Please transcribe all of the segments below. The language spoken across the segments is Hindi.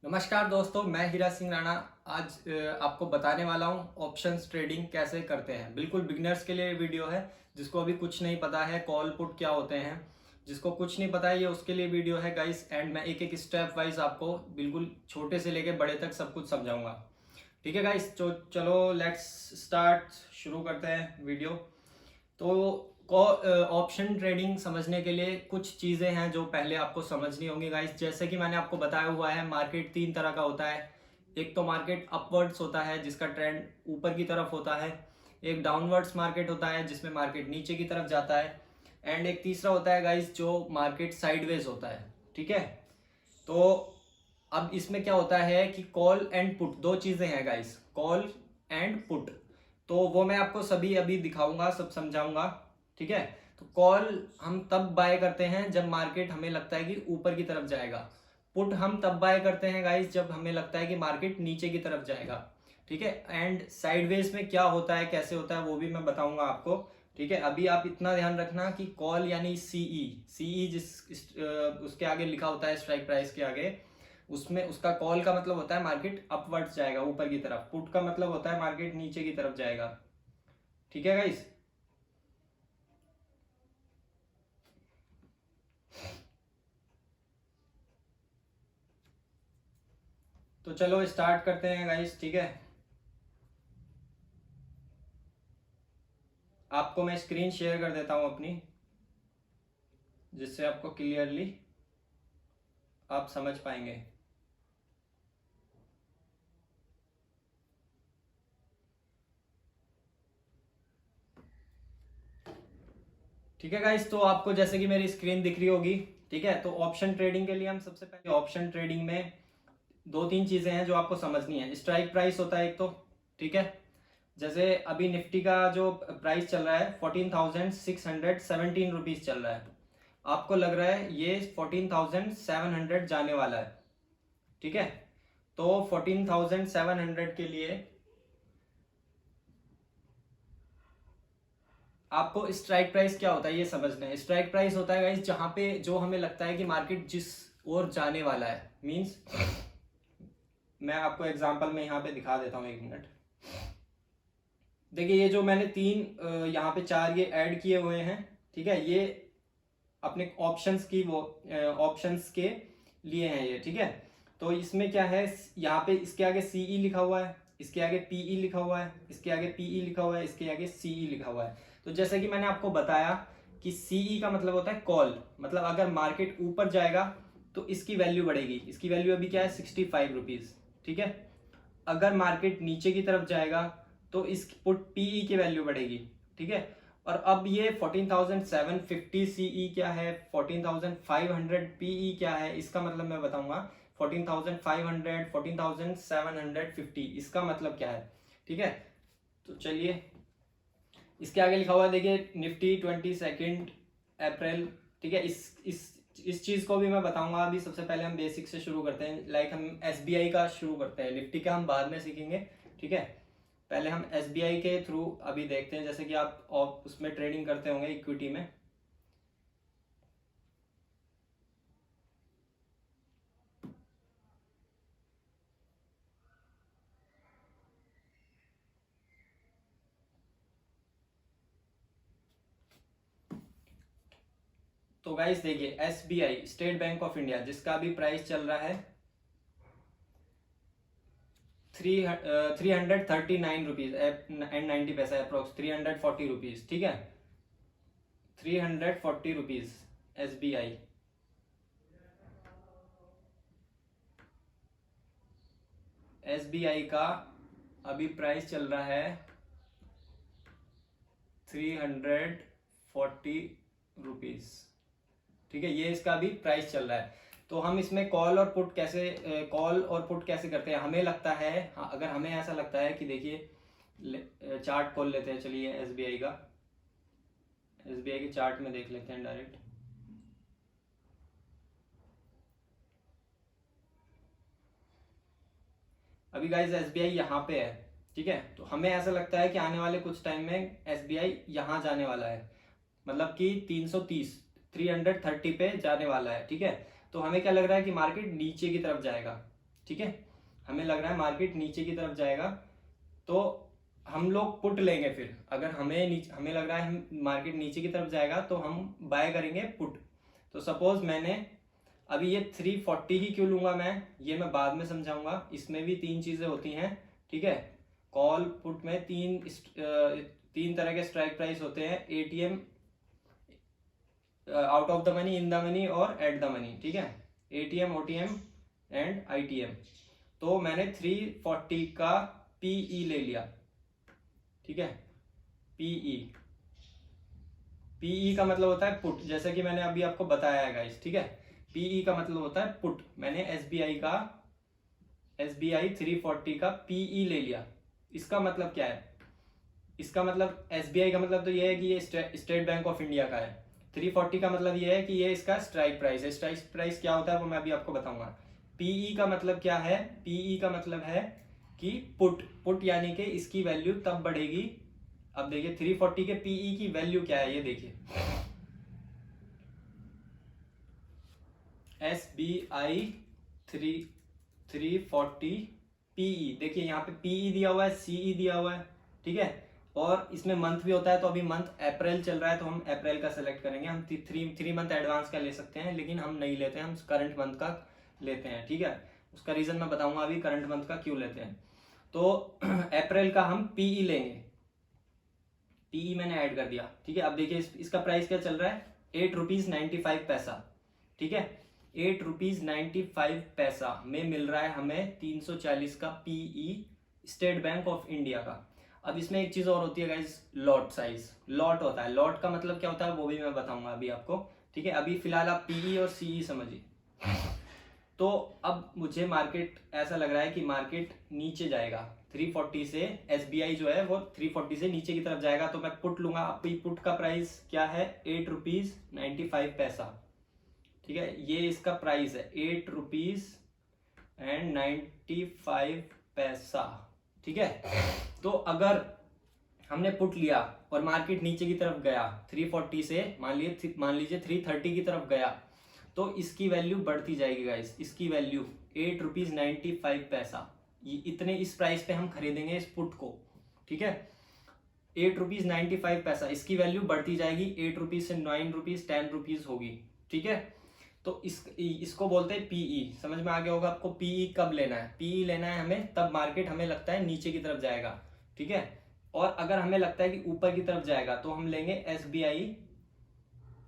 नमस्कार दोस्तों, मैं हीरा सिंह राणा। आज आपको बताने वाला हूँ ऑप्शंस ट्रेडिंग कैसे करते हैं। बिल्कुल बिगिनर्स के लिए वीडियो है। जिसको अभी कुछ नहीं पता है कॉल पुट क्या होते हैं, जिसको कुछ नहीं पता है ये उसके लिए वीडियो है गाइस। एंड मैं एक एक स्टेप वाइज आपको बिल्कुल छोटे से लेके बड़े तक सब कुछ समझाऊंगा। ठीक है गाइस, तो चलो लेट्स स्टार्ट, शुरू करते हैं वीडियो। तो ऑप्शन ट्रेडिंग समझने के लिए कुछ चीज़ें हैं जो पहले आपको समझनी होंगी गाइस। जैसे कि मैंने आपको बताया हुआ है, मार्केट तीन तरह का होता है। एक तो मार्केट अपवर्ड्स होता है जिसका ट्रेंड ऊपर की तरफ होता है। एक डाउनवर्ड्स मार्केट होता है जिसमें मार्केट नीचे की तरफ जाता है। एंड एक तीसरा होता है गाइस जो मार्केट साइडवेज होता है। ठीक है, तो अब इसमें क्या होता है कि कॉल एंड पुट दो चीज़ें हैं गाइस, कॉल एंड पुट। तो वो मैं आपको सभी अभी दिखाऊंगा, सब समझाऊंगा। ठीक है, तो कॉल हम तब बाय करते हैं जब मार्केट हमें लगता है कि ऊपर की तरफ जाएगा। पुट हम तब बाय करते हैं गाइस जब हमें लगता है कि मार्केट नीचे की तरफ जाएगा। ठीक है, एंड साइडवेज में क्या होता है, कैसे होता है, वो भी मैं बताऊंगा आपको। ठीक है, अभी आप इतना ध्यान रखना कि कॉल यानी सीई सीई उसके आगे लिखा होता है, स्ट्राइक प्राइस के आगे, उसमें उसका कॉल का मतलब होता है मार्केट अपवर्ड्स जाएगा, ऊपर की तरफ। पुट का मतलब होता है मार्केट नीचे की तरफ जाएगा। ठीक है गाइस, तो चलो स्टार्ट करते हैं गाइस। ठीक है, आपको मैं स्क्रीन शेयर कर देता हूं अपनी, जिससे आपको क्लियरली आप समझ पाएंगे। ठीक है गाइस, तो आपको जैसे कि मेरी स्क्रीन दिख रही होगी। ठीक है, तो ऑप्शन ट्रेडिंग के लिए हम सबसे पहले ऑप्शन ट्रेडिंग में दो तीन चीजें हैं जो आपको समझनी है। स्ट्राइक प्राइस होता है एक तो। ठीक है, जैसे अभी निफ्टी का जो प्राइस चल रहा है 14,617 चल रहा है। आपको लग रहा है ये 14,700 जाने वाला है। ठीक है, तो 14,700 के लिए आपको स्ट्राइक प्राइस क्या होता है ये समझना है। स्ट्राइक प्राइस होता है गाइस जहां पे जो हमें लगता है कि मार्केट जिस ओर जाने वाला है। मींस मैं आपको एग्जांपल में यहाँ पे दिखा देता हूँ, एक मिनट। देखिए, ये जो मैंने तीन यहाँ पे चार ये ऐड किए हुए हैं। ठीक है, ये अपने ऑप्शंस की वो ऑप्शंस के लिए हैं ये। ठीक है, तो इसमें क्या है, यहाँ पे इसके आगे सीई लिखा हुआ है, इसके आगे पीई लिखा हुआ है, इसके आगे पीई लिखा हुआ है, इसके आगे सीई लिखा हुआ है। तो जैसे कि मैंने आपको बताया कि सीई का मतलब होता है कॉल, मतलब अगर मार्केट ऊपर जाएगा तो इसकी वैल्यू बढ़ेगी। इसकी वैल्यू अभी क्या है, 65 रुपीज। ठीक है, अगर मार्केट नीचे की तरफ जाएगा तो इस पुट पीई की वैल्यू बढ़ेगी। ठीक है, और अब ये 14,750 सीई क्या है, 14,500 पीई क्या है, इसका मतलब मैं बताऊंगा। 14,500, 14,750 इसका मतलब क्या है। ठीक है, तो चलिए, इसके आगे लिखा हुआ है, देखिए, निफ्टी 22 अप्रैल। ठीक है, इस चीज को भी मैं बताऊंगा। अभी सबसे पहले हम बेसिक से शुरू करते हैं। लाइक हम एसबीआई का शुरू करते हैं, निफ्टी का हम बाद में सीखेंगे। ठीक है, पहले हम एसबीआई के थ्रू अभी देखते हैं। जैसे कि आप उसमें ट्रेडिंग करते होंगे इक्विटी में। तो गाइस देखिए, SBI state Bank of India, जिसका अभी प्राइस चल रहा है 339 रुपीज एंड 90 पैसा, अप्रोक्स 340 रुपीज। ठीक है, 340 रुपीज एसबीआई। एसबीआई का अभी प्राइस चल रहा है 340 रुपीज। ठीक है, ये इसका अभी प्राइस चल रहा है। तो हम इसमें कॉल और पुट कैसे करते हैं, हमें लगता है, हाँ, अगर हमें ऐसा लगता है कि देखिए, चार्ट खोल लेते हैं। चलिए, एसबीआई के चार्ट में देख लेते हैं डायरेक्ट। अभी गाइस एसबीआई यहाँ पे है। ठीक है, तो हमें ऐसा लगता है कि आने वाले कुछ टाइम में एसबीआई यहाँ जाने वाला है, मतलब कि 330, 330 पे जाने वाला है। ठीक है, तो हमें क्या लग रहा है कि मार्केट नीचे की तरफ जाएगा। ठीक है, हमें लग रहा है मार्केट नीचे की तरफ जाएगा, तो हम लोग पुट लेंगे। फिर अगर हमें लग रहा है हम मार्केट नीचे की तरफ जाएगा तो हम बाय करेंगे पुट। तो सपोज मैंने अभी ये 340 ही क्यों लूंगा मैं, ये मैं बाद में समझाऊंगा। इसमें भी 3 चीजें होती हैं, ठीक है। कॉल पुट में तीन तरह के स्ट्राइक प्राइस होते हैं, ATM, out of the money, in the money और एट द मनी, ठीक है। ATM, OTM and ITM. तो मैंने 340 का पीई ले लिया, ठीक है। पीई, पीई का मतलब होता है पुट, जैसे कि मैंने अभी आपको बताया है गाइस, ठीक है। पीई का मतलब होता है पुट। मैंने एसबीआई 340 का पीई ले लिया। इसका मतलब क्या है, इसका मतलब एसबीआई का मतलब तो ये है कि ये स्टेट बैंक ऑफ इंडिया का है। 340 का मतलब ये है कि ये इसका स्ट्राइक प्राइस है। स्ट्राइक प्राइस क्या होता है वो मैं अभी आपको बताऊंगा। पीई का मतलब क्या है, पीई का मतलब है कि पुट यानी कि इसकी वैल्यू तब बढ़ेगी। अब देखिए 340 के पीई की वैल्यू क्या है, ये देखिए, SBI 340 पीई। देखिए यहाँ पे पीई दिया हुआ है, सीई दिया हुआ है, ठीक है। और इसमें मंथ भी होता है, तो अभी मंथ अप्रैल चल रहा है तो हम अप्रैल का सेलेक्ट करेंगे। हम 3 मंथ एडवांस का ले सकते हैं, लेकिन हम नहीं लेते हैं, हम करंट मंथ का लेते हैं, ठीक है। उसका रीजन मैं बताऊंगा अभी, करंट मंथ का क्यों लेते हैं। तो अप्रैल का हम पीई लेंगे, पीई मैंने ऐड कर दिया, ठीक है। अब देखिए इसका प्राइस क्या चल रहा है, 8.95 रुपीज, ठीक है। 8.95 रुपीज में मिल रहा है हमें 340 का पीई स्टेट बैंक ऑफ इंडिया का। अब इसमें एक चीज और होती है गाइस, लॉट साइज। लॉट होता है, लॉट का मतलब क्या होता है वो भी मैं बताऊंगा अभी आपको, ठीक है। अभी फिलहाल आप पीई और सीई समझिए। तो अब मुझे मार्केट ऐसा लग रहा है कि मार्केट नीचे जाएगा 340 से, एसबीआई जो है वो 340 से नीचे की तरफ जाएगा, तो मैं पुट लूंगा। अब पुट का प्राइस क्या है, 8.95 रुपीज, ठीक है। ये इसका प्राइस है 8.95, ठीक है। तो अगर हमने पुट लिया और मार्केट नीचे की तरफ गया 340 से, मान लीजिए 330 की तरफ गया, तो इसकी वैल्यू बढ़ती जाएगी गाइस। इसकी वैल्यू 8.95 रुपीज, ये इतने इस प्राइस पे हम खरीदेंगे इस पुट को, ठीक है। 8.95 रुपीज, इसकी वैल्यू बढ़ती जाएगी, 8 रुपीज से 9 रुपीज, 10 रुपीज होगी, ठीक है। तो इसको बोलते हैं पीई। समझ में आ गया होगा आपको, पीई कब लेना है। पीई लेना है हमें तब मार्केट हमें लगता है नीचे की तरफ जाएगा, ठीक है। और अगर हमें लगता है कि ऊपर की तरफ जाएगा तो हम लेंगे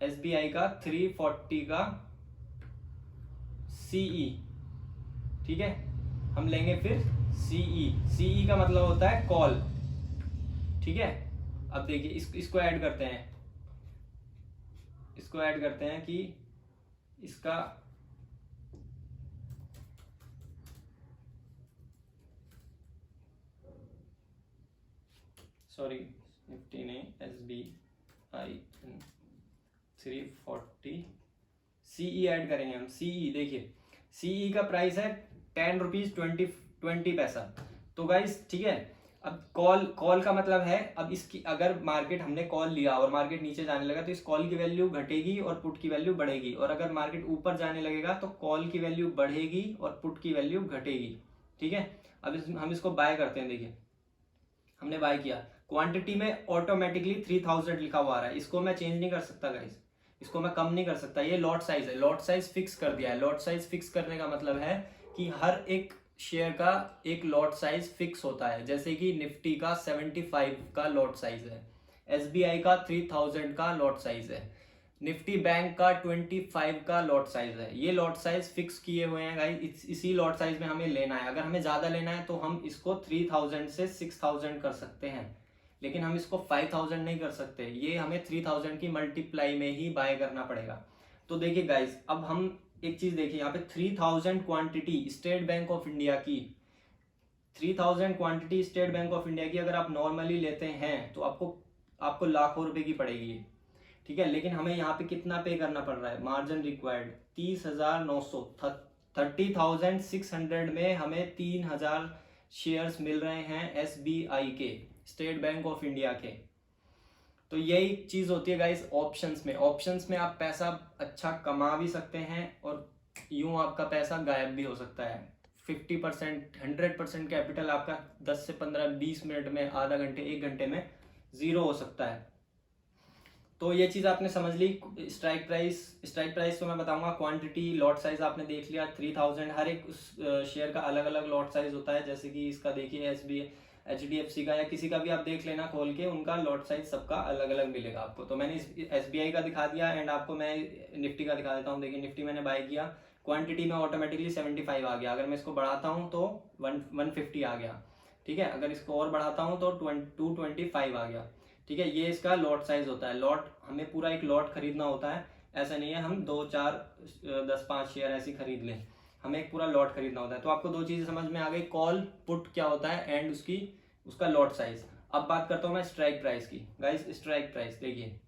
एसबीआई का 340 का सीई, ठीक है। हम लेंगे फिर सीई का मतलब होता है कॉल, ठीक है। अब देखिए इसको ऐड करते हैं, कि इसका सॉरी निफ्टी नहीं, SBI 340 सीई ऐड करेंगे हम। सीई देखिए, सीई का प्राइस है 10 रुपीज 20 पैसा। तो गाइस ठीक है, अब कॉल का मतलब है, अब इसकी अगर मार्केट हमने कॉल लिया और मार्केट नीचे जाने लगा तो इस कॉल की वैल्यू घटेगी और पुट की वैल्यू बढ़ेगी। और अगर मार्केट ऊपर जाने लगेगा तो कॉल की वैल्यू बढ़ेगी और पुट की वैल्यू घटेगी, ठीक है। अब हम इसको बाय करते हैं। देखिए हमने बाय किया, क्वांटिटी में ऑटोमेटिकली 3000 लिखा हुआ आ रहा है, इसको मैं चेंज नहीं कर सकता गाइस, इसको मैं कम नहीं कर सकता। ये लॉट साइज है, लॉट साइज फिक्स कर दिया है। लॉट साइज फिक्स करने का मतलब है कि हर एक शेयर का एक लॉट साइज फिक्स होता है। जैसे कि निफ्टी का 75 का लॉट साइज है, एसबीआई का 3000 का लॉट साइज है, निफ्टी बैंक का 25 का लॉट साइज है। ये लॉट साइज फिक्स किए हुए हैं गाइस, इसी लॉट साइज में हमें लेना है। अगर हमें ज्यादा लेना है तो हम इसको 3000 से 6000 कर सकते हैं, लेकिन हम इसको 5000 नहीं कर सकते। ये हमें 3000 की मल्टीप्लाई में ही बाय करना पड़ेगा। तो देखिए गाइस, अब हम एक चीज देखिए, यहाँ पे 3000 quantity state Bank of India की, 3000 quantity state Bank of India की अगर आप नॉर्मली लेते हैं तो आपको लाखों रुपए की पड़ेगी, ठीक है। लेकिन हमें यहाँ पे कितना पे करना पड़ रहा है, मार्जिन रिक्वायर्ड 30,900, 30,600 में हमें 3000 शेयर्स मिल रहे हैं एसबीआई के, स्टेट बैंक ऑफ इंडिया के। तो यही चीज होती है गाइस ऑप्शंस में। ऑप्शंस में आप पैसा अच्छा कमा भी सकते हैं और यूं आपका पैसा गायब भी हो सकता है। 50%, 100% कैपिटल आपका 10 से 15-20 मिनट में, आधा घंटे, 1 घंटे में ज़ीरो हो सकता है। तो ये चीज़ आपने समझ ली। स्ट्राइक प्राइस तो मैं बताऊंगा। क्वांटिटी, लॉट साइज आपने देख लिया 3000। हर एक उस शेयर का अलग अलग लॉट साइज होता है। जैसे कि इसका देखिए SBI, HDFC का या किसी का भी आप देख लेना खोल के, उनका लॉट साइज सबका अलग अलग मिलेगा आपको। तो मैंने SBI का दिखा दिया एंड आपको मैं निफ्टी का दिखा देता हूँ। देखिए निफ्टी मैंने बाय किया, क्वांटिटी में ऑटोमेटिकली 75 आ गया। अगर मैं इसको बढ़ाता हूँ तो 150 आ गया। ठीक है, अगर इसको और बढ़ाता हूँ तो 225 आ गया। ठीक है, ये इसका लॉट साइज होता है। लॉट, हमें पूरा एक लॉट खरीदना होता है। ऐसा नहीं है हम 2, 4, 10, 5 शेयर ऐसे खरीद लें, हमें एक पूरा लॉट खरीदना होता है। तो आपको 2 चीजें समझ में आ गई, कॉल पुट क्या होता है एंड उसका लॉट साइज। अब बात करता हूं मैं स्ट्राइक प्राइस की। गाइस स्ट्राइक प्राइस देखिए,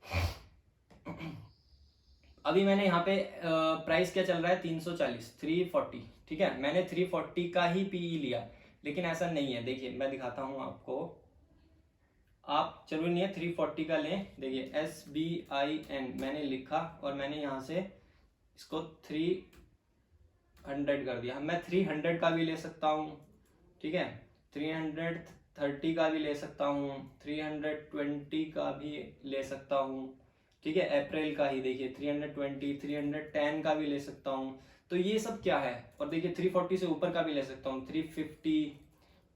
अभी मैंने यहाँ पे प्राइस क्या चल रहा है, 340, 340। ठीक है, मैंने 340 का ही PE लिया, लेकिन ऐसा नहीं है। देखिए मैं दिखाता हूँ आपको, आप जरूरी नहीं है 340 का लें। देखिए SBIN मैंने लिखा और मैंने यहाँ से इसको 300 कर दिया। मैं 300 का भी ले सकता हूँ। ठीक है, 330 का भी ले सकता हूँ, 320 का भी ले सकता हूँ। ठीक है, अप्रैल का ही देखिए 320, 310 का भी ले सकता हूँ। तो ये सब क्या है, और देखिए 340 से ऊपर का भी ले सकता हूँ, 350,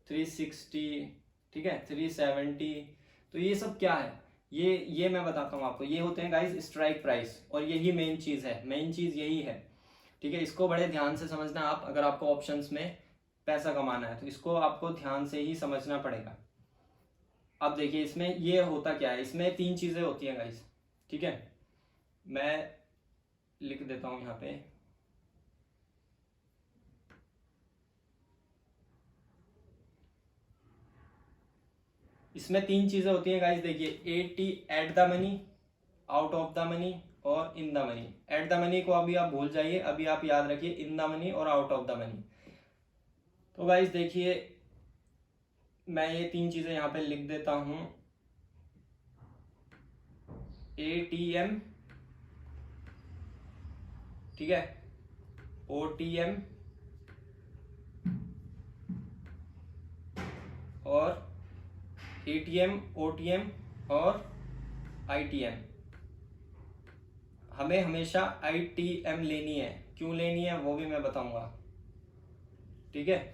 360, ठीक है, 370। तो ये सब क्या है, ये मैं बताता हूँ आपको। ये होते हैं गाइस स्ट्राइक प्राइस, और यही मेन चीज है, मेन चीज यही है। ठीक है, इसको बड़े ध्यान से समझना आप। अगर आपको ऑप्शंस में पैसा कमाना है तो इसको आपको ध्यान से ही समझना पड़ेगा। अब देखिए इसमें ये होता क्या है, इसमें 3 चीजें होती हैं गाइस। ठीक है, मैं लिख देता हूं यहाँ पे। इसमें 3 चीजें होती हैं गाइस। देखिए AT, at the money, out of the money और in the money. At the money को अभी आप भूल जाइए, अभी आप याद रखिए इन द मनी और आउट ऑफ द मनी। तो गाइस देखिए मैं ये 3 चीजें यहाँ पे लिख देता हूं। ATM, ठीक है, OTM और ATM, OTM और ITM। हमें हमेशा ITM लेनी है, क्यों लेनी है वो भी मैं बताऊंगा। ठीक है,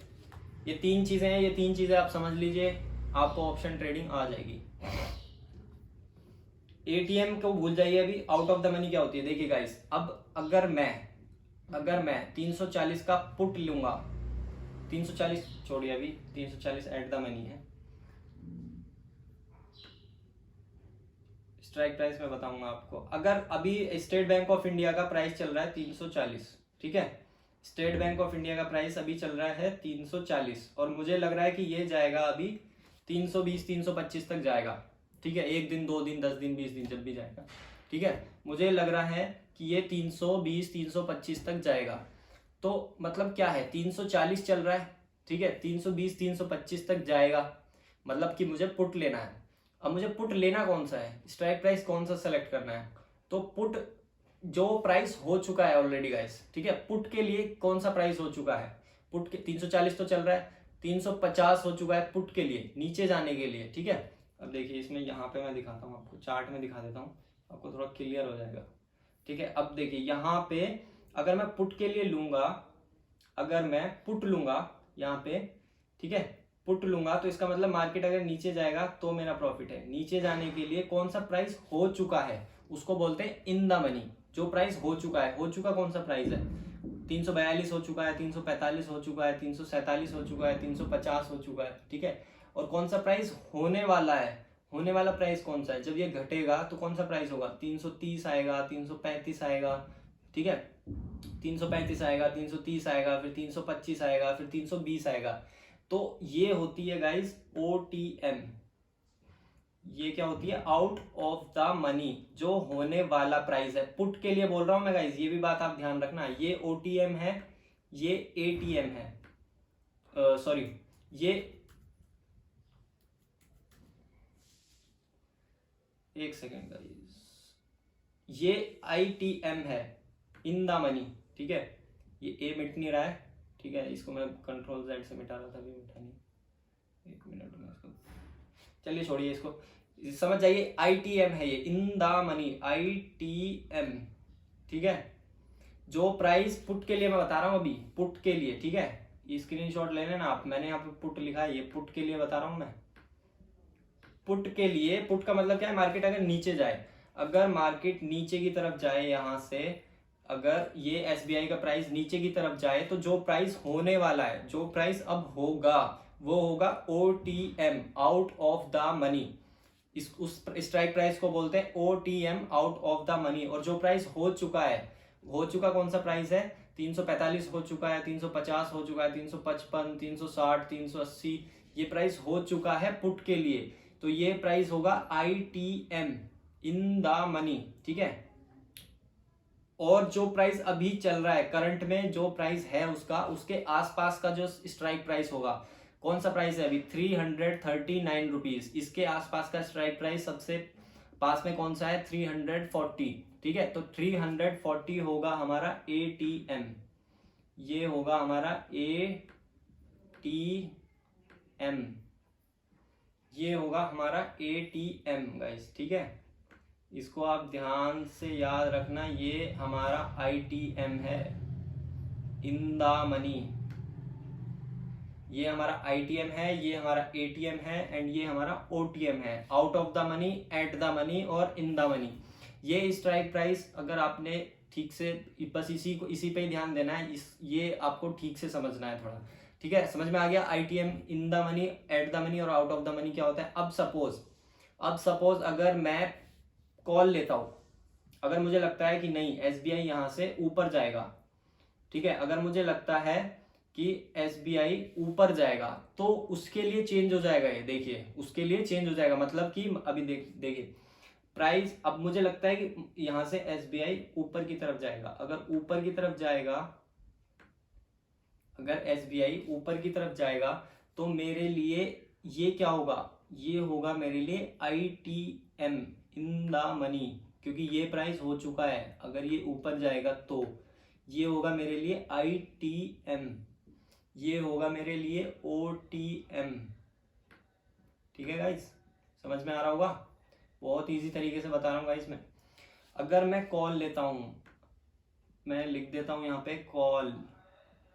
ये 3 चीजें हैं, ये 3 चीजें आप समझ लीजिए, आपको ऑप्शन ट्रेडिंग आ जाएगी। ATM को भूल जाइए अभी। आउट ऑफ द मनी क्या होती है, देखिए गाइस, अब अगर मैं 340 का पुट लूंगा, 340 छोड़िए, अभी 340 एट द मनी है। स्ट्राइक प्राइस में बताऊंगा आपको। अगर अभी स्टेट बैंक ऑफ इंडिया का प्राइस चल रहा है 340, ठीक है, स्टेट बैंक ऑफ इंडिया का प्राइस अभी चल रहा है 340, और मुझे लग रहा है कि ये जाएगा अभी 320, 325 तक जाएगा। ठीक है, 1 दिन, 2 दिन, 10 दिन, 20 दिन, जब भी जाएगा। ठीक है, मुझे लग रहा है कि ये 320, 325 तक जाएगा। तो मतलब क्या है, 340 चल रहा है। ठीक है, 320, 325 तक जाएगा, मतलब कि मुझे पुट लेना है। अब मुझे पुट लेना कौन सा है, स्ट्राइक प्राइस कौन सा सेलेक्ट करना है। तो पुट जो प्राइस हो चुका है ऑलरेडी गाइस। ठीक है, पुट के लिए कौन सा प्राइस हो चुका है, पुट के 340 तो चल रहा है, 350 हो चुका है पुट के लिए, नीचे जाने के लिए। ठीक है, अब देखिए इसमें यहाँ पे मैं दिखाता हूँ आपको, चार्ट में दिखा देता हूँ, आपको थोड़ा क्लियर हो जाएगा। ठीक है, अब देखिए यहाँ पे अगर मैं पुट के लिए लूंगा, अगर मैं पुट लूंगा यहाँ पे, ठीक है, पुट लूंगा तो इसका मतलब मार्केट अगर नीचे जाएगा तो मेरा प्रॉफिट है। नीचे जाने के लिए कौन सा प्राइस हो चुका है उसको बोलते हैं इन द मनी। जो प्राइस हो चुका है, हो चुका कौन सा प्राइस है, 342 हो चुका है, 345 हो चुका है, 347 हो चुका है, 350 हो चुका है। ठीक है, और कौन सा प्राइस होने वाला है, होने वाला प्राइस कौन सा है, जब ये घटेगा तो कौन सा प्राइस होगा, 330 आएगा, 335 आएगा। ठीक है, 335 आएगा, 330 आएगा, फिर 325 आएगा, फिर 320 आएगा। तो ये होती है गाइस OTM। ये क्या होती है, आउट ऑफ द मनी, जो होने वाला प्राइस है। पुट के लिए बोल रहा हूं मैं गाइस, ये भी बात आप ध्यान रखना। ये OTM है, ये ATM है, सॉरी, ये एक सेकेंड गाइस, ये ITM है, इन द मनी। ठीक है, ये ए मिट नहीं रहा है। ठीक ठीक है, इसको मैं Ctrl Z से मिटा रहा था, अभी मिटा नहीं, 1 मिनट में इसको, चलिए छोड़िए इसको, समझ जाइए ITM है ये, इन द मनी, ITM, ठीक है। जो प्राइस पुट के लिए मैं बता रहा हूँ अभी, पुट के लिए, ठीक है, ये स्क्रीनशॉट ले लेना आप, मैंने यहाँ पे पुट लिखा है, ये पुट के लिए बता रहा हूँ मैं, पुट के लिए। पुट का मतलब क्या है, मार्केट अगर नीचे जाए, अगर मार्केट नीचे की तरफ जाए यहाँ से, अगर ये SBI का प्राइस नीचे की तरफ जाए, तो जो प्राइस होने वाला है, जो प्राइस अब होगा, वो होगा OTM, out of the money. उस स्ट्राइक प्राइस को बोलते हैं OTM, out of the money. और जो प्राइस हो चुका है, हो चुका कौन सा प्राइस है, 345 हो चुका है, 350 हो चुका है, 355, 360, 380, ये प्राइस हो चुका है पुट के लिए, तो ये प्राइस होगा ITM, इन द मनी, ठीक है। और जो प्राइस अभी चल रहा है करंट में, जो प्राइस है उसका, उसके आसपास का जो स्ट्राइक प्राइस होगा, कौन सा प्राइस है अभी, 339 रुपीज, इसके आसपास का स्ट्राइक प्राइस सबसे पास में कौन सा है, 340, ठीक है। तो 340 होगा हमारा ATM, ये होगा हमारा ATM, ये होगा हमारा ATM गाइस, ठीक है। इसको आप ध्यान से याद रखना, ये हमारा ITM है, इन द मनी, ये हमारा ITM है, ये हमारा ATM है, एंड ये हमारा OTM है, out of the money, at the money और इन द मनी। ये स्ट्राइक प्राइस अगर आपने ठीक से, बस इसी पे ही ध्यान देना है, ये आपको ठीक से समझना है थोड़ा, ठीक है। समझ में आ गया, ITM, in the money, at the money और आउट ऑफ द मनी क्या होता है। अब सपोज अगर मैं कॉल लेता हूं, अगर मुझे लगता है कि नहीं SBI यहां से ऊपर जाएगा, ठीक है, अगर मुझे लगता है कि SBI ऊपर जाएगा, तो उसके लिए चेंज हो जाएगा, ये देखिए, उसके लिए चेंज हो जाएगा, मतलब कि अभी देखिए प्राइस, अब मुझे लगता है कि यहां से SBI ऊपर की तरफ जाएगा, अगर ऊपर की तरफ जाएगा, अगर SBI ऊपर की तरफ जाएगा, तो मेरे लिए ये क्या होगा, ये होगा मेरे लिए ITM, इन द मनी, क्योंकि ये प्राइस हो चुका है, अगर ये ऊपर जाएगा तो ये होगा मेरे लिए ITM, ये होगा मेरे लिए OTM, ठीक है गाइस, समझ में आ रहा होगा, बहुत इजी तरीके से बता रहा हूँ गाइस मैं। अगर मैं कॉल लेता हूँ, मैं लिख देता हूँ यहाँ पे कॉल,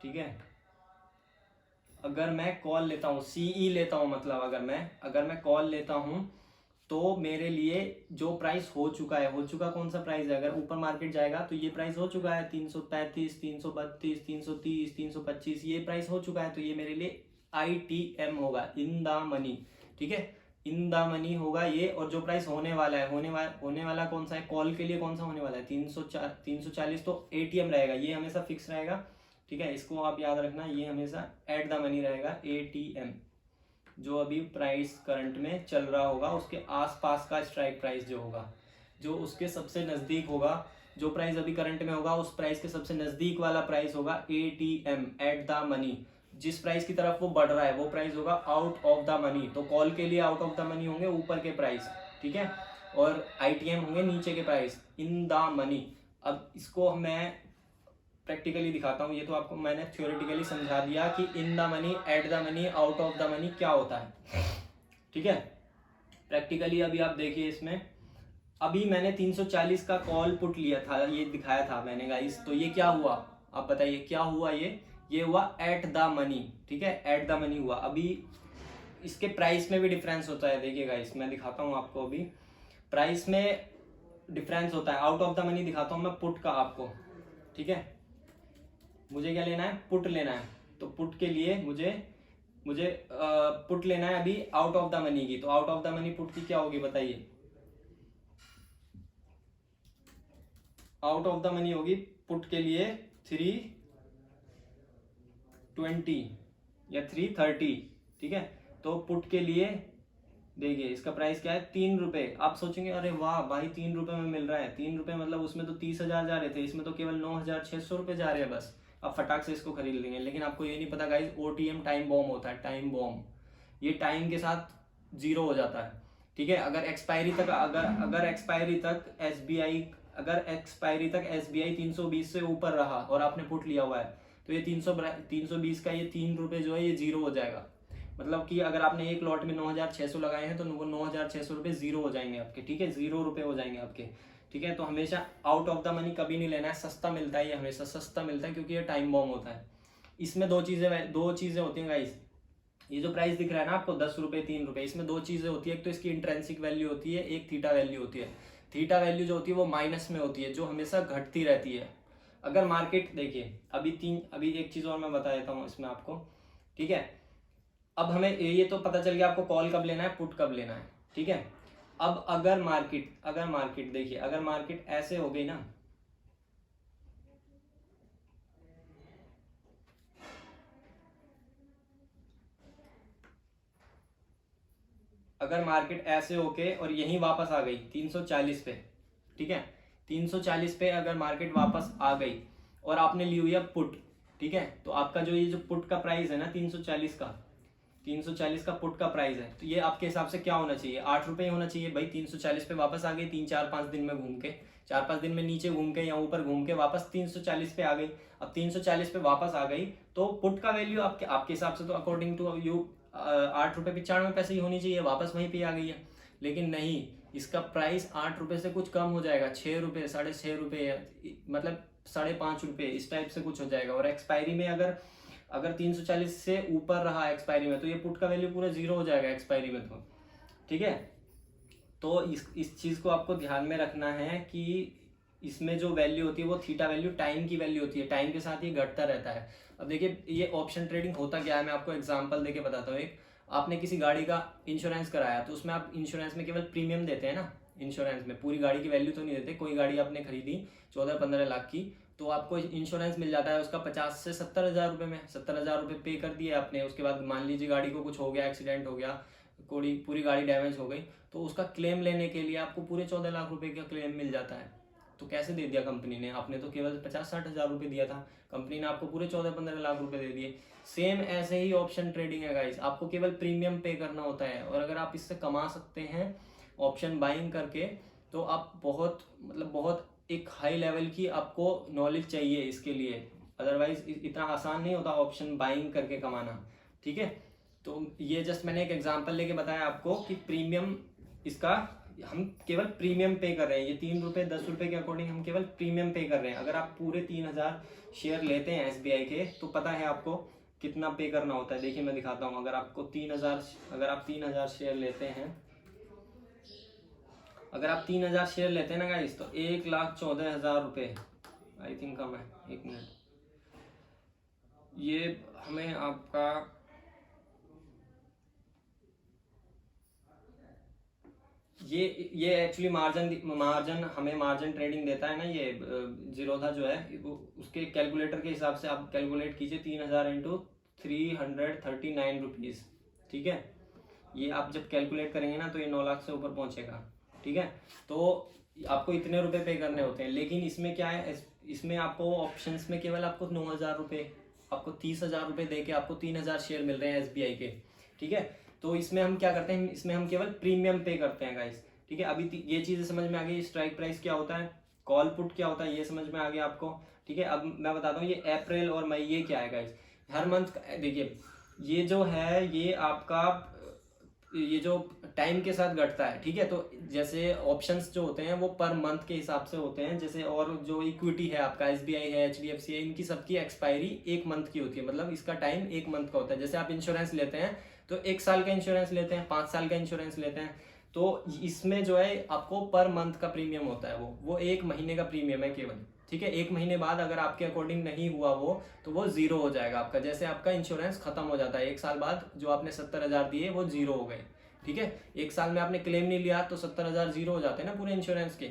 ठीक है, अगर मैं कॉल लेता हूँ, CE लेता हूँ, मतलब अगर मैं कॉल लेता हूँ, तो मेरे लिए जो प्राइस हो चुका है, हो चुका कौन सा प्राइस है, अगर ऊपर मार्केट जाएगा तो ये प्राइस हो चुका है 335, 332, 330, 325, ये प्राइस हो चुका है, तो ये मेरे लिए ITM होगा, इन द मनी, ठीक है, इन द मनी होगा ये। और जो प्राइस होने वाला है, होने वाला कौन सा है, कॉल के लिए कौन सा होने वाला है, 340, तो ATM रहेगा, ये हमेशा फिक्स रहेगा, ठीक है, इसको आप याद रखना, ये हमेशा एट द मनी रहेगा, ATM, जो अभी प्राइस करंट में चल रहा होगा, उसके आसपास का स्ट्राइक प्राइस जो होगा, जो उसके सबसे नजदीक होगा, जो प्राइस अभी करंट में होगा, उस प्राइस के सबसे नजदीक वाला प्राइस होगा ATM, एट द मनी। जिस प्राइस की तरफ वो बढ़ रहा है, वो प्राइस होगा आउट ऑफ द मनी। तो कॉल के लिए आउट ऑफ द मनी होंगे ऊपर के प्राइस, ठीक है, और ITM होंगे नीचे के प्राइस, इन द मनी। अब इसको मैं प्रैक्टिकली दिखाता हूँ, ये तो आपको मैंने थ्योरेटिकली समझा दिया कि इन the money, at the money, out of the money क्या होता है, ठीक है। प्रैक्टिकली अभी आप देखिए, इसमें अभी मैंने 340 का कॉल पुट लिया था, ये दिखाया था मैंने गाइस, तो ये क्या हुआ, आप बताइए क्या हुआ, ये हुआ एट द मनी, ठीक है, एट द मनी हुआ। अभी इसके प्राइस में भी डिफरेंस होता है, देखिए गाइस मैं दिखाता हूँ आपको, अभी प्राइस में डिफरेंस होता है, आउट ऑफ द मनी दिखाता हूँ मैं पुट का आपको, ठीक है। मुझे क्या लेना है, पुट लेना है, तो पुट के लिए मुझे पुट लेना है अभी आउट ऑफ द मनी की, तो out of the money put की क्या होगी बताइए, आउट ऑफ द मनी होगी पुट के लिए 320 या 330, ठीक है। तो पुट के लिए देखिए इसका प्राइस क्या है, 3 रुपए। आप सोचेंगे अरे वाह भाई 3 रुपए में मिल रहा है, 3 रुपए मतलब उसमें तो 30,000 जा रहे थे, इसमें तो केवल 9,600 रुपए जा रहे हैं बस, आप फटाक से इसको खरीद लेंगे। लेकिन आपको ये नहीं पता गाइस, OTM टाइम बॉम्ब होता है, टाइम बॉम्ब, ये टाइम के साथ जीरो हो जाता है, ठीक है। अगर एक्सपायरी तक SBI 320 से ऊपर रहा और आपने पुट लिया हुआ है, तो ये 320 का ये 3 रुपये जो है ये जीरो हो जाएगा। मतलब कि अगर आपने एक लॉट में 9,600 लगाए हैं तो वो 9,600 रुपये जीरो हो जाएंगे आपके, ठीक है, 0 रुपये हो जाएंगे आपके, ठीक है। तो हमेशा आउट ऑफ द मनी कभी नहीं लेना है, सस्ता मिलता है ये, हमेशा सस्ता मिलता है क्योंकि ये टाइम बॉम्ब होता है। इसमें दो चीज़ें होती हैं गाइस। ये जो प्राइस दिख रहा है ना आपको 10 रुपये 3 रुपये, इसमें दो चीज़ें होती है, एक तो इसकी इंट्रेंसिक वैल्यू होती है, एक थीटा वैल्यू होती है। थीटा वैल्यू जो होती है वो माइनस में होती है, जो हमेशा घटती रहती है। अगर मार्केट देखिए अभी एक चीज़ और मैं बता देता हूँ इसमें आपको, ठीक है। अब हमें ये तो पता चल गया आपको कॉल कब लेना है, पुट कब लेना है, ठीक है। अब अगर मार्केट देखिए, अगर मार्केट ऐसे हो गई ना, अगर मार्केट ऐसे होके और यहीं वापस आ गई 340 पे, ठीक है, 340 पे अगर मार्केट वापस आ गई और आपने ली हुई है पुट, ठीक है, तो आपका ये जो पुट का प्राइस है ना 340 का पुट का प्राइस है, तो ये आपके हिसाब से क्या होना चाहिए, 8 रुपये होना चाहिए भाई। 340 पे वापस आ गई 3-4-5 दिन में घूम के, 4-5 दिन में नीचे घूम के या ऊपर घूम के वापस 340 पे आ गई। अब 340 पे वापस आ गई तो पुट का वैल्यू आपके हिसाब से तो अकॉर्डिंग टू यू 8 रुपये 95 पैसे ही होनी चाहिए, वापस वहीं पे आ गई है। लेकिन नहीं, इसका प्राइस 8 रुपये से कुछ कम हो जाएगा, 6 रुपये 6.5 रुपये, मतलब 5.5 रुपये, इस टाइप से कुछ हो जाएगा। और एक्सपायरी में अगर 340 से ऊपर रहा एक्सपायरी में तो ये पुट का वैल्यू पूरा जीरो हो जाएगा एक्सपायरी में, तो ठीक है। तो इस चीज़ को आपको ध्यान में रखना है कि इसमें जो वैल्यू होती है वो थीटा वैल्यू टाइम की वैल्यू होती है, टाइम के साथ ये घटता रहता है। अब देखिए ये ऑप्शन ट्रेडिंग होता क्या है, मैं आपको एग्जांपल देके बताता हूँ। एक आपने किसी गाड़ी का इंश्योरेंस कराया तो उसमें आप इंश्योरेंस में केवल प्रीमियम देते हैं ना, इंश्योरेंस में पूरी गाड़ी की वैल्यू तो नहीं देते। कोई गाड़ी आपने खरीदी 14-15 लाख की तो आपको इंश्योरेंस मिल जाता है उसका 50 से 70 हज़ार रुपये में, 70 हज़ार रुपये पे कर दिए आपने। उसके बाद मान लीजिए गाड़ी को कुछ हो गया, एक्सीडेंट हो गया, पूरी गाड़ी डैमेज हो गई, तो उसका क्लेम लेने के लिए आपको पूरे 14 लाख रुपए का क्लेम मिल जाता है। तो कैसे दे दिया कंपनी ने, आपने तो केवल 50-60 हज़ार रुपये दिया था, कंपनी ने आपको पूरे 14-15 लाख रुपए दे दिए। सेम ऐसे ही ऑप्शन ट्रेडिंग है गाइस, आपको केवल प्रीमियम पे करना होता है। और अगर आप इससे कमा सकते हैं ऑप्शन बाइंग करके तो आप बहुत एक हाई लेवल की आपको नॉलेज चाहिए इसके लिए, अदरवाइज इतना आसान नहीं होता ऑप्शन बाइंग करके कमाना, ठीक है। तो ये जस्ट मैंने एक एग्जांपल लेके बताया आपको कि प्रीमियम इसका हम केवल प्रीमियम पे कर रहे हैं, ये 3 रुपये 10 रुपये के अकॉर्डिंग हम केवल प्रीमियम पे कर रहे हैं। अगर आप पूरे 3000 शेयर लेते हैं SBI के तो पता है आपको कितना पे करना होता है। देखिए मैं दिखाता हूँ, अगर आप 3000 शेयर लेते हैं, अगर आप 3000 शेयर लेते हैं ना गाइस तो 1,14,000 रुपये, आई थिंक कम है, 1 मिनट, ये हमें आपका ये एक्चुअली मार्जिन हमें मार्जिन ट्रेडिंग देता है ना, ये जीरोधा जो है वो उसके कैलकुलेटर के हिसाब से आप कैलकुलेट कीजिए 3000 इंटू 339 रुपीज़, ठीक है। ये आप जब कैलकुलेट करेंगे ना तो ये 9 लाख से ऊपर पहुंचेगा, ठीक है। तो आपको इतने रुपए पे करने होते हैं। लेकिन इसमें क्या है, इसमें आपको ऑप्शंस में केवल आपको 9,000 रुपये, आपको 30,000 रुपये दे के आपको 3,000 शेयर मिल रहे हैं SBI के, ठीक है। तो इसमें हम क्या करते हैं, इसमें हम केवल प्रीमियम पे करते हैं गाइस, ठीक है। अभी ये चीज़ें समझ में आ गई, स्ट्राइक प्राइस क्या होता है, कॉल पुट क्या होता है, ये समझ में आ गया आपको, ठीक है। अब मैं बताता हूँ ये अप्रैल और मई ये क्या है गाइस। हर मंथ देखिए ये जो है ये आपका ये जो टाइम के साथ घटता है, ठीक है। तो जैसे ऑप्शंस जो होते हैं वो पर मंथ के हिसाब से होते हैं, जैसे और जो इक्विटी है आपका SBI है HDFC है, इनकी सबकी एक्सपायरी 1 मंथ की होती है, मतलब इसका टाइम 1 मंथ का होता है। जैसे आप इंश्योरेंस लेते हैं तो 1 साल का इंश्योरेंस लेते हैं, 5 साल का इंश्योरेंस लेते हैं, तो इसमें जो है आपको पर मंथ का प्रीमियम होता है, वो 1 महीने का प्रीमियम है केवल, ठीक है। 1 महीने बाद अगर आपके अकॉर्डिंग नहीं हुआ वो तो वो जीरो हो जाएगा आपका। जैसे आपका इंश्योरेंस खत्म हो जाता है 1 साल बाद, जो आपने 70,000 दिए वो जीरो हो गए, ठीक है। 1 साल में आपने क्लेम नहीं लिया तो 70,000 जीरो हो जाते हैं ना पूरे इंश्योरेंस के।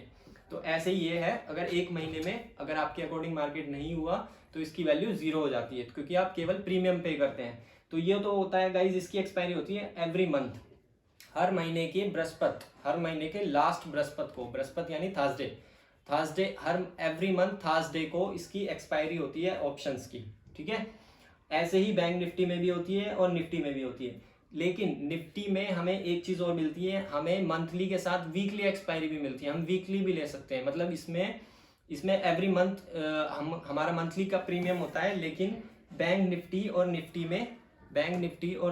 तो ऐसे ही ये है, अगर 1 महीने में अगर आपके अकॉर्डिंग मार्केट नहीं हुआ तो इसकी वैल्यू जीरो हो जाती है, क्योंकि आप केवल प्रीमियम पे करते हैं। तो ये तो होता है गाइज, इसकी एक्सपायरी होती है एवरी मंथ, हर महीने के बृहस्पति, हर महीने के लास्ट बृहस्पति को, बृहस्पति यानी थर्सडे हर एवरी मंथ थर्सडे को इसकी एक्सपायरी होती है ऑप्शंस की, ठीक है। ऐसे ही बैंक निफ्टी में भी होती है और निफ्टी में भी होती है। लेकिन निफ्टी में हमें एक चीज़ और मिलती है, हमें मंथली के साथ वीकली एक्सपायरी भी मिलती है, हम वीकली भी ले सकते हैं। मतलब इसमें एवरी मंथ हमारा मंथली का प्रीमियम होता है, लेकिन बैंक निफ्टी और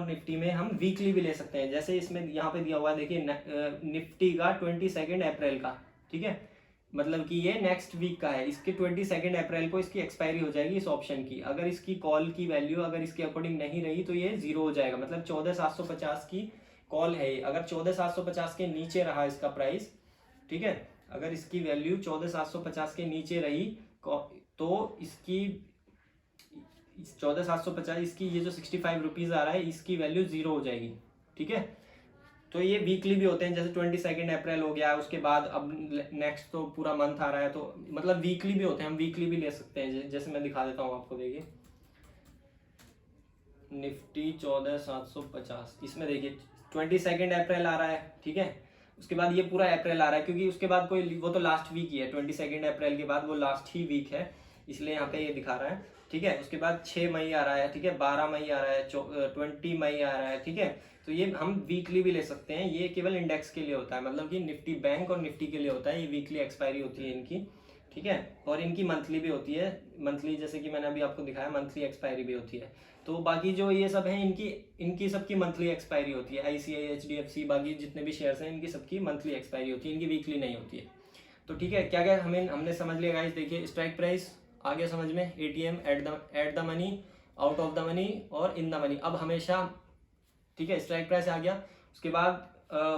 निफ्टी में हम वीकली भी ले सकते हैं। जैसे इसमें यहाँ पे दिया हुआ है देखिए, निफ्टी का 22 अप्रैल का, ठीक है, मतलब कि ये नेक्स्ट वीक का है। इसके 22 अप्रैल को इसकी एक्सपायरी हो जाएगी इस ऑप्शन की। अगर इसकी कॉल की वैल्यू अगर इसके अकॉर्डिंग नहीं रही तो ये जीरो हो जाएगा। मतलब 14,750 की कॉल है ये। अगर 14,750 के नीचे रहा इसका प्राइस, ठीक है, अगर इसकी वैल्यू 14,750 के नीचे रही तो इसकी 14,750 इसकी ये जो 65 रुपीज आ रहा है इसकी वैल्यू जीरो हो जाएगी, ठीक है। तो ये वीकली भी होते हैं, जैसे 22 अप्रैल हो गया, उसके बाद अब नेक्स्ट तो पूरा मंथ आ रहा है, तो मतलब वीकली भी होते हैं, हम वीकली भी ले सकते हैं। जैसे मैं दिखा देता हूँ आपको, देखिए निफ्टी 14,750, इसमें देखिए 22 अप्रैल आ रहा है, ठीक है। उसके बाद ये पूरा अप्रैल आ रहा है, क्योंकि उसके बाद कोई वो तो लास्ट वीक ही है, 22 अप्रैल के बाद वो लास्ट ही वीक है, इसलिए यहाँ पे ये दिखा रहा है, ठीक है। उसके बाद 6 मई आ रहा है, ठीक है, 12 मई आ रहा है, 20 मई आ रहा है, ठीक है। तो ये हम वीकली भी ले सकते हैं। ये केवल इंडेक्स के लिए होता है, मतलब कि निफ्टी बैंक और निफ्टी के लिए होता है। ये वीकली एक्सपायरी होती है इनकी, ठीक है। और इनकी मंथली भी होती है, मंथली जैसे कि मैंने अभी आपको दिखाया, मंथली एक्सपायरी भी होती है। तो बाकी जो ये सब है इनकी सबकी मंथली एक्सपायरी होती है। आईसीआई, एचडीएफसी, बाकी जितने भी शेयर्स हैं इनकी सबकी मंथली एक्सपायरी होती है, इनकी वीकली नहीं होती है। तो ठीक है, क्या क्या हमने समझ लिया गाइस। देखिए स्ट्राइक प्राइस आ गया समझ में, ATM, eight the money, out of the money और इन द मनी। अब हमेशा, ठीक है, स्ट्राइक प्राइस आ गया, उसके बाद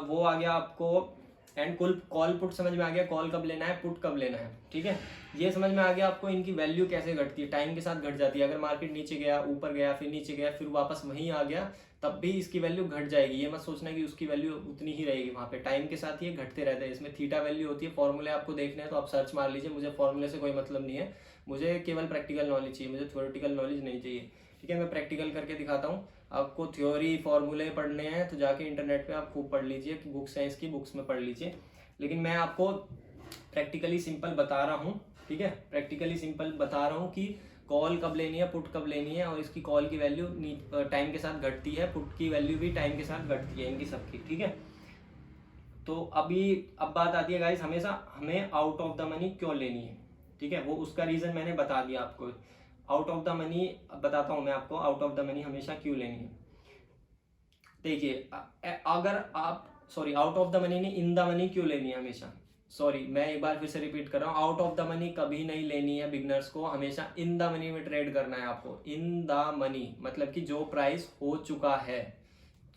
वो आ गया आपको एंड कॉल पुट समझ में आ गया, कॉल कब लेना है, पुट कब लेना है, ठीक है। ये समझ में आ गया आपको। इनकी वैल्यू कैसे घटती है, टाइम के साथ घट जाती है। अगर मार्केट नीचे गया, ऊपर गया, फिर नीचे गया, फिर वापस वहीं आ गया, तब भी इसकी वैल्यू घट जाएगी। ये मत सोचना कि उसकी वैल्यू उतनी ही रहेगी, वहाँ पे टाइम के साथ ये घटते रहते हैं। इसमें थीटा वैल्यू होती है। फॉर्मूले आपको देखने हैं तो आप सर्च मार लीजिए, मुझे फॉर्मूले से कोई मतलब नहीं है, मुझे केवल प्रैक्टिकल नॉलेज चाहिए, मुझे थ्योरेटिकल नॉलेज नहीं चाहिए, ठीक है। मैं प्रैक्टिकल करके दिखाता हूँ आपको। थ्योरी फॉर्मूले पढ़ने हैं तो जाके इंटरनेट पे आप खूब पढ़ लीजिए, बुक्स हैं इसकी, बुक्स में पढ़ लीजिए। लेकिन मैं आपको प्रैक्टिकली सिंपल बता रहा हूँ, ठीक है, प्रैक्टिकली सिंपल बता रहा हूँ कि कॉल कब लेनी है, पुट कब लेनी है, और इसकी कॉल की वैल्यू टाइम के साथ घटती है, पुट की वैल्यू भी टाइम के साथ घटती है, इनकी सबकी, ठीक है। तो अब बात आती है गाइस, हमेशा हमें आउट ऑफ द मनी क्यों लेनी है, ठीक है। वो उसका रीजन मैंने बता दिया आपको। आउट ऑफ द मनी बताता हूँ मैं आपको, आउट ऑफ द मनी हमेशा क्यों लेनी है। देखिए अगर आप, sorry, out of the money नहीं, इन द मनी क्यों लेनी है हमेशा। सॉरी, मैं एक बार फिर से रिपीट कर रहा हूँ, आउट ऑफ द मनी कभी नहीं लेनी है बिगनर्स को, हमेशा इन द मनी में ट्रेड करना है आपको। इन द मनी मतलब कि जो प्राइस हो चुका है।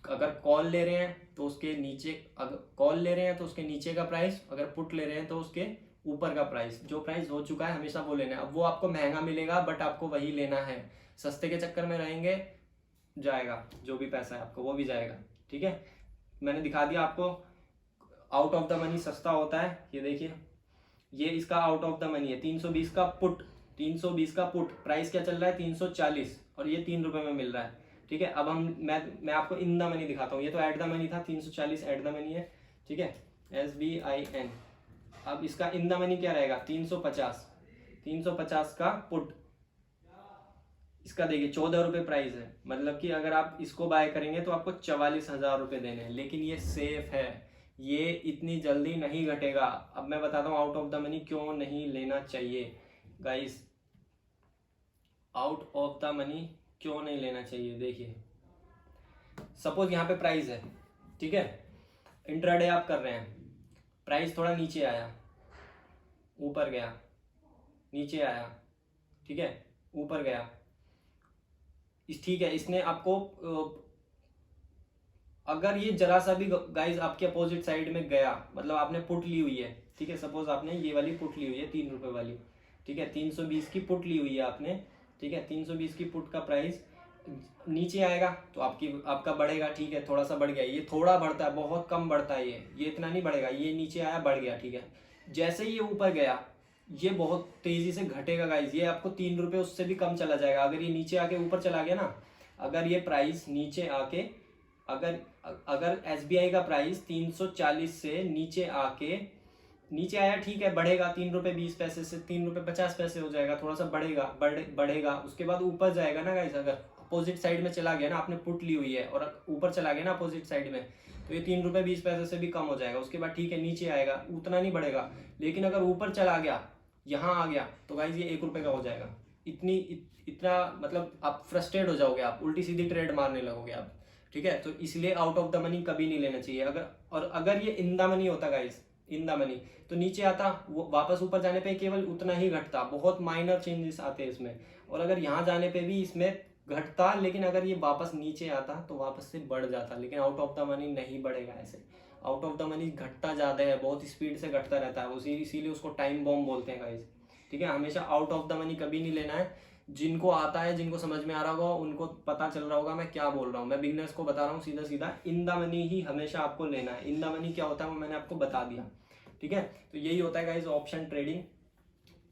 अगर कॉल ले रहे हैं तो उसके नीचे, अगर कॉल ले रहे हैं तो उसके नीचे का प्राइस, अगर पुट ले रहे हैं तो उसके ऊपर का प्राइस। जो प्राइस हो चुका है हमेशा वो लेना है। अब वो आपको महंगा मिलेगा बट आपको वही लेना है। सस्ते के चक्कर में रहेंगे, जाएगा जो भी पैसा है आपको वो भी जाएगा, ठीक है। मैंने दिखा दिया आपको, आउट ऑफ द मनी सस्ता होता है। ये देखिए, ये इसका आउट ऑफ द मनी है, 320 का पुट, 320 का पुट, प्राइस क्या चल रहा है 340, और ये 3 रुपए में मिल रहा है, ठीक है। अब मैं आपको इन द मनी दिखाता हूँ। ये तो एट द मनी था, 340 एट द मनी है, ठीक है, SBIN। अब इसका इन द मनी क्या रहेगा, 350 का पुट। इसका देखिए 14 रुपये प्राइस है, मतलब कि अगर आप इसको बाय करेंगे तो आपको 44,000 रुपये देने हैं। लेकिन ये सेफ है, ये इतनी जल्दी नहीं घटेगा। अब मैं बताता हूँ आउट ऑफ द मनी क्यों नहीं लेना चाहिए guys. Out of the money क्यों नहीं लेना चाहिए, देखिए सपोज यहाँ पे प्राइस है, ठीक है, इंट्राडे आप कर रहे हैं, प्राइस थोड़ा नीचे आया, ऊपर गया, नीचे आया, ठीक है, ऊपर गया, ठीक है। इसने आपको अगर ये जरा सा भी गाइस आपके अपोजिट साइड में गया, मतलब आपने पुट ली हुई है, ठीक है, सपोज आपने ये वाली पुट ली हुई है 3 रुपए वाली, ठीक है, 320 की पुट ली हुई है आपने, ठीक है, 320 की पुट का प्राइस नीचे आएगा तो आपका बढ़ेगा, ठीक है, थोड़ा सा बढ़ गया। ये थोड़ा बढ़ता है, बहुत कम बढ़ता है, ये इतना नहीं बढ़ेगा। ये नीचे आया, बढ़ गया, ठीक है। जैसे ही ये ऊपर गया, ये बहुत तेजी से घटेगा गाइस। ये आपको 3 रुपए उससे भी कम चला जाएगा। अगर ये नीचे आके ऊपर चला गया ना, अगर ये प्राइस नीचे आके, अगर SBI का प्राइस 340 से नीचे आके, नीचे आया, ठीक है, बढ़ेगा 3 रुपए 20 पैसे से 3 रुपए 50 पैसे हो जाएगा, थोड़ा सा बढ़ेगा, बढ़ेगा। उसके बाद ऊपर जाएगा ना गाइस, अगर अपोजिट साइड में चला गया ना, आपने पुट ली हुई है और ऊपर चला गया ना अपोजिट साइड में, तो ये 3 रुपए 20 पैसे से भी कम हो जाएगा। उसके बाद ठीक है, नीचे आएगा, उतना नहीं बढ़ेगा। लेकिन अगर ऊपर चला गया यहाँ आ गया तो गाइज ये 1 रुपये का हो जाएगा। इतना मतलब आप फ्रस्ट्रेट हो जाओगे, आप उल्टी सीधी ट्रेड मारने लगोगे आप, ठीक है। तो इसलिए आउट ऑफ द मनी कभी नहीं लेना चाहिए। अगर ये इन द मनी होता गाइज, इन द मनी, तो नीचे आता, वो वापस ऊपर जाने पे केवल उतना ही घटता, बहुत माइनर चेंजेस आते हैं इसमें। और अगर यहाँ जाने पे भी इसमें घटता, लेकिन अगर ये वापस नीचे आता तो वापस से बढ़ जाता। लेकिन आउट ऑफ द मनी नहीं बढ़ेगा ऐसे। आउट ऑफ द मनी घटता ज़्यादा है, बहुत स्पीड से घटता रहता है, इसीलिए उसको टाइम बॉम्ब बोलते हैं गाइज, ठीक है। हमेशा आउट ऑफ द मनी कभी नहीं लेना है। जिनको आता है, जिनको समझ में आ रहा होगा, उनको पता चल रहा होगा मैं क्या बोल रहा हूँ। मैं बिगनर्स को बता रहा हूँ सीधा सीधा, इन द मनी ही हमेशा आपको लेना है। इन द मनी क्या होता है वो मैंने आपको बता दिया, ठीक है। तो यही होता है गाइज ऑप्शन ट्रेडिंग,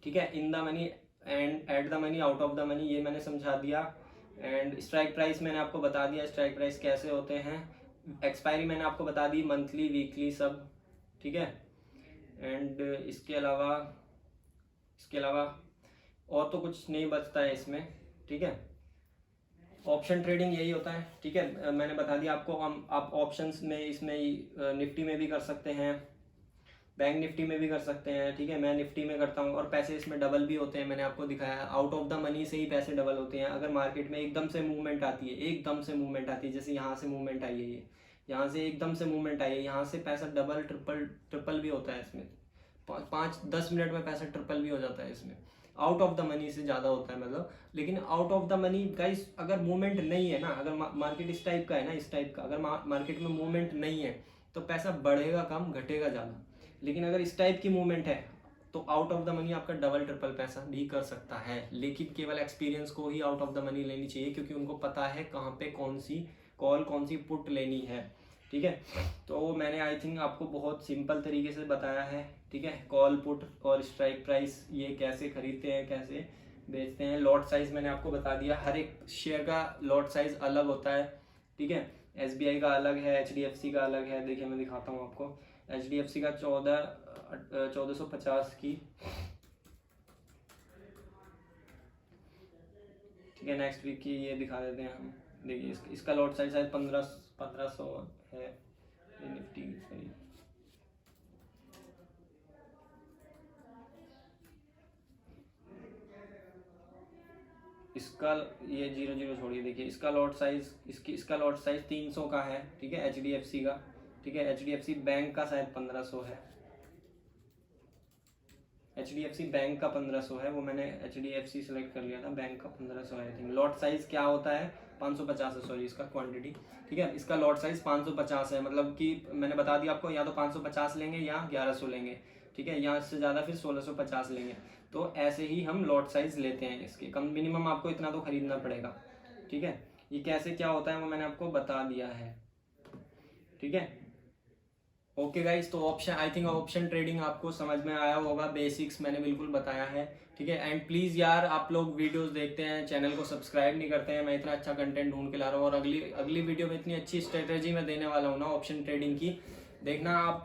ठीक है। इन the money and eight the money, out of the money, ये मैंने समझा दिया। एंड स्ट्राइक प्राइस मैंने आपको बता दिया, स्ट्राइक प्राइस कैसे होते हैं। एक्सपायरी मैंने आपको बता दी, मंथली, वीकली, सब, ठीक है। एंड इसके अलावा और तो कुछ नहीं बचता है इसमें, ठीक है। ऑप्शन ट्रेडिंग यही होता है, ठीक है। मैंने बता दिया आपको। आप ऑप्शंस में इसमें निफ्टी में भी कर सकते हैं, बैंक निफ्टी में भी कर सकते हैं, ठीक है। मैं निफ्टी में करता हूँ और पैसे इसमें डबल भी होते हैं, मैंने आपको दिखाया। आउट ऑफ द मनी से ही पैसे डबल होते हैं। अगर मार्केट में एकदम से मूवमेंट आती है, एकदम से मूवमेंट आती है, जैसे यहाँ से मूवमेंट आई है, ये यहाँ से एकदम से मूवमेंट आई है, यहाँ से पैसा डबल ट्रिपल भी होता है इसमें। 5-10 मिनट में पैसा ट्रिपल भी हो जाता है इसमें। आउट ऑफ द मनी से ज़्यादा होता है मतलब। लेकिन out of the money guys, अगर मूवमेंट नहीं है ना, अगर मार्केट इस टाइप का है ना, इस टाइप का अगर मार्केट में मूवमेंट नहीं है तो पैसा बढ़ेगा कम, घटेगा ज़्यादा। लेकिन अगर इस टाइप की मूवमेंट है तो आउट ऑफ द मनी आपका डबल ट्रिपल पैसा भी कर सकता है। लेकिन केवल एक्सपीरियंस को ही आउट ऑफ द मनी लेनी चाहिए, क्योंकि उनको पता है कहाँ पे कौन सी कॉल, कौन सी पुट लेनी है, ठीक है। तो मैंने आई थिंक आपको बहुत सिंपल तरीके से बताया है, ठीक है। कॉल, पुट और स्ट्राइक प्राइस ये कैसे खरीदते हैं, कैसे बेचते हैं। लॉट साइज मैंने आपको बता दिया, हर एक शेयर का लॉट साइज अलग होता है, ठीक है। SBI का अलग है, HDFC का अलग है। देखिए मैं दिखाता हूँ आपको। HDFC का 1450 की, ठीक है। नेक्स्ट वीक की ये दिखा देते हैं हम। देखिए इसका लॉट साइज शायद 1500 है। निफ्टी सॉरी, इसका ये 00 छोड़िए। देखिए इसका लॉट साइज, इसका लॉट साइज 300 का है, ठीक है। HDFC का, ठीक है। HDFC बैंक का शायद 1500 है। HDFC बैंक का 1500 है, वो मैंने HDFC सेलेक्ट कर लिया था। बैंक का 1500 है आई थिंक। लॉट साइज क्या होता है, 550 है, सॉरी, इसका क्वांटिटी, ठीक है। इसका लॉट साइज 550 है, मतलब कि मैंने बता दिया आपको, या तो 550 लेंगे या 1100 लेंगे, ठीक है। यहाँ से ज़्यादा फिर 1650 लेंगे। तो ऐसे ही हम लॉट साइज लेते हैं इसके। कम मिनिमम आपको इतना तो खरीदना पड़ेगा, ठीक है। ये कैसे क्या होता है वो मैंने आपको बता दिया है, ठीक है। ओके गाइस, तो option, I think option trading आपको समझ में आया होगा। बेसिक्स मैंने बिल्कुल बताया है, ठीक है। एंड प्लीज़ यार, आप लोग वीडियोस देखते हैं, चैनल को सब्सक्राइब नहीं करते हैं। मैं इतना अच्छा कंटेंट ढूंढ के ला रहा हूँ, और अगली वीडियो में इतनी अच्छी स्ट्रेटेजी मैं देने वाला हूँ ना ऑप्शन ट्रेडिंग की, देखना आप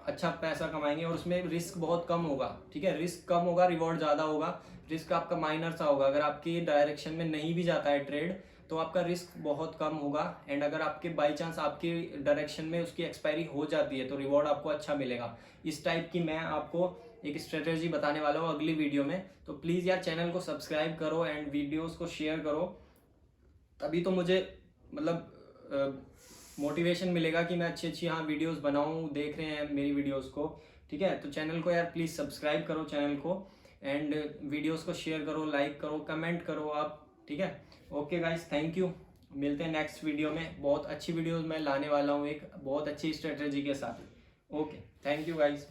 अच्छा पैसा कमाएंगे। और उसमें रिस्क बहुत कम होगा, ठीक है। रिस्क कम होगा, रिवॉर्ड ज़्यादा होगा। रिस्क आपका माइनर सा होगा। अगर आपकी डायरेक्शन में नहीं भी जाता है ट्रेड तो आपका रिस्क बहुत कम होगा। एंड अगर आपके बाई चांस आपकी डायरेक्शन में उसकी एक्सपायरी हो जाती है तो रिवॉर्ड आपको अच्छा मिलेगा। इस टाइप की मैं आपको एक स्ट्रेटेजी बताने वाला हूँ अगली वीडियो में। तो प्लीज़ यार चैनल को सब्सक्राइब करो एंड वीडियोस को शेयर करो, तभी तो मुझे मतलब मोटिवेशन मिलेगा कि मैं अच्छी हाँ वीडियोस बनाऊँ। देख रहे हैं मेरी वीडियोस को, ठीक है। तो चैनल को यार प्लीज़ सब्सक्राइब करो चैनल को, एंड वीडियोस को शेयर करो, लाइक करो, कमेंट करो आप, ठीक है। Okay guys, thank you. मिलते हैं नेक्स्ट वीडियो में। बहुत अच्छी वीडियोस मैं लाने वाला हूँ, एक बहुत अच्छी स्ट्रेटेजी के साथ। Okay, thank you guys.